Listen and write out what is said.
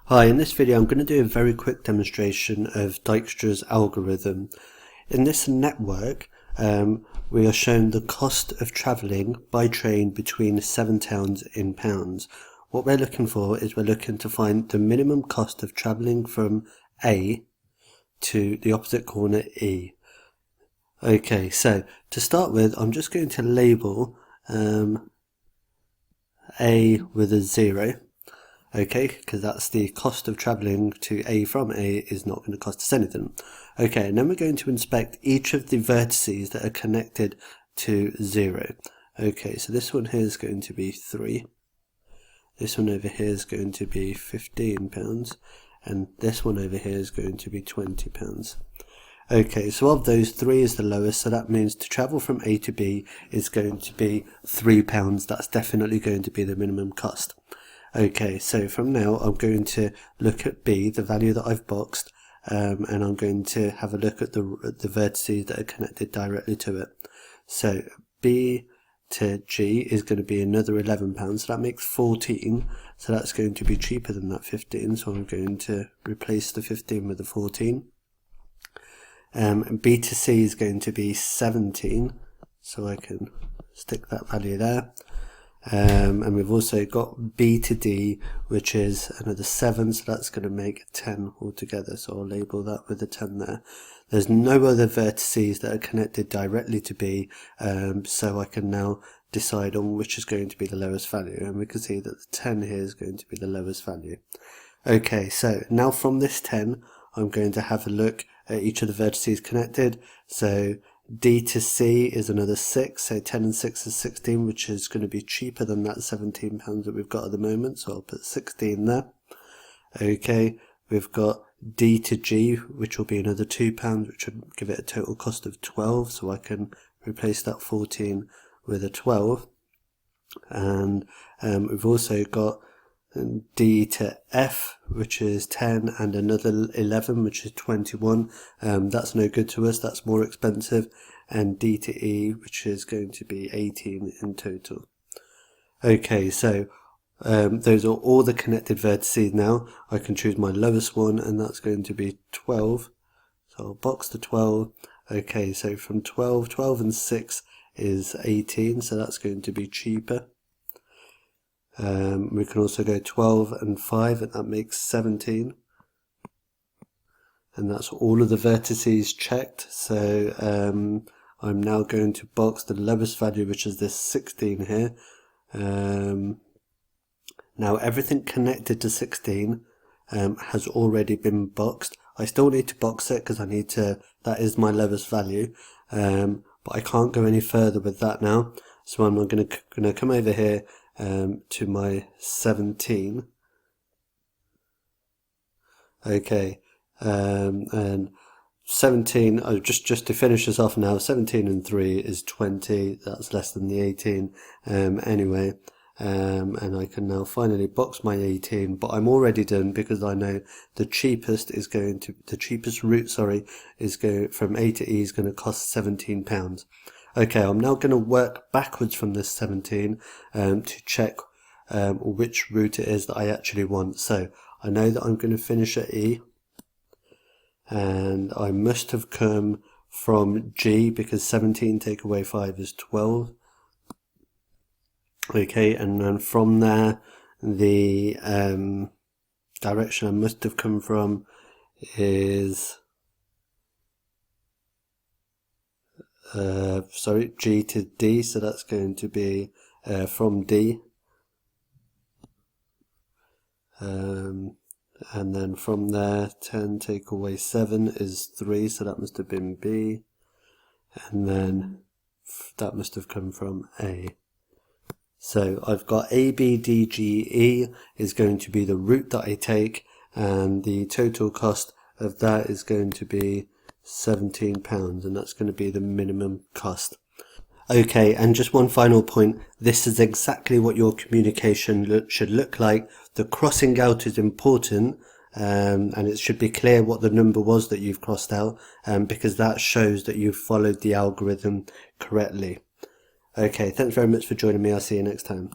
Hi, in this video I'm going to do a very quick demonstration of Dijkstra's algorithm. In this network we are shown the cost of travelling by train between 7 towns in pounds. What we're looking for is we're looking to find the minimum cost of travelling from A to the opposite corner E. Okay, so to start with I'm just going to label A with a 0. Okay, because that's the cost of travelling to A from A is not going to cost us anything. Okay, and then we're going to inspect each of the vertices that are connected to 0. Okay, so this one here is going to be 3. This one over here is going to be £15. And this one over here is going to be £20. Okay, so of those, 3 is the lowest, so that means to travel from A to B is going to be £3. That's definitely going to be the minimum cost. Okay, so from now I'm going to look at B, the value that I've boxed, and I'm going to have a look at the vertices that are connected directly to it. So B to G is going to be another £11, so that makes 14, so that's going to be cheaper than that 15, so I'm going to replace the 15 with the 14. B to C is going to be 17, so I can stick that value there. And we've also got B to D, which is another 7, so that's going to make 10 altogether, so I'll label that with a 10 there. There's no other vertices that are connected directly to B, so I can now decide on which is going to be the lowest value, and we can see that the 10 here is going to be the lowest value. Okay, so now from this 10 I'm going to have a look at each of the vertices connected. So D to C is another 6, so 10 and 6 is 16, which is going to be cheaper than that £17 that we've got at the moment, so I'll put 16 there. Okay, we've got D to G, which will be another £2, which would give it a total cost of 12, so I can replace that 14 with a 12. And we've also got D to F, which is 10, and another 11, which is 21. That's no good to us, that's more expensive. And D to E, which is going to be 18 in total. Okay, so those are all the connected vertices now. I can choose my lowest one, and that's going to be 12. So I'll box the 12. Okay, so from 12 and 6 is 18, so that's going to be cheaper. We can also go 12 and 5, and that makes 17. And that's all of the vertices checked. So I'm now going to box the lowest value, which is this 16 here. Now everything connected to 16 has already been boxed. I still need to box it because I need to, that is my lowest value. But I can't go any further with that now. So I'm going to come over here to my 17. Okay, and 17, just to finish this off now, 17 and 3 is 20, that's less than the 18 anyway. And I can now finally box my 18, but I'm already done because I know the cheapest route, is going from A to E is going to cost £17. Okay, I'm now going to work backwards from this 17 to check which route it is that I actually want. So I know that I'm going to finish at E, and I must have come from G because 17 take away 5 is 12. Okay, and then from there the direction I must have come from is G to D, so that's going to be from D, and then from there 10 take away 7 is 3, so that must have been B, and then that must have come from A. So I've got A, B, D, G, E is going to be the route that I take, and the total cost of that is going to be £17, and that's going to be the minimum cost. Okay, and just one final point, this is exactly what your communication should look like. The crossing out is important, and it should be clear what the number was that you've crossed out, because that shows that you've followed the algorithm correctly. Okay, thanks very much for joining me. I'll see you next time.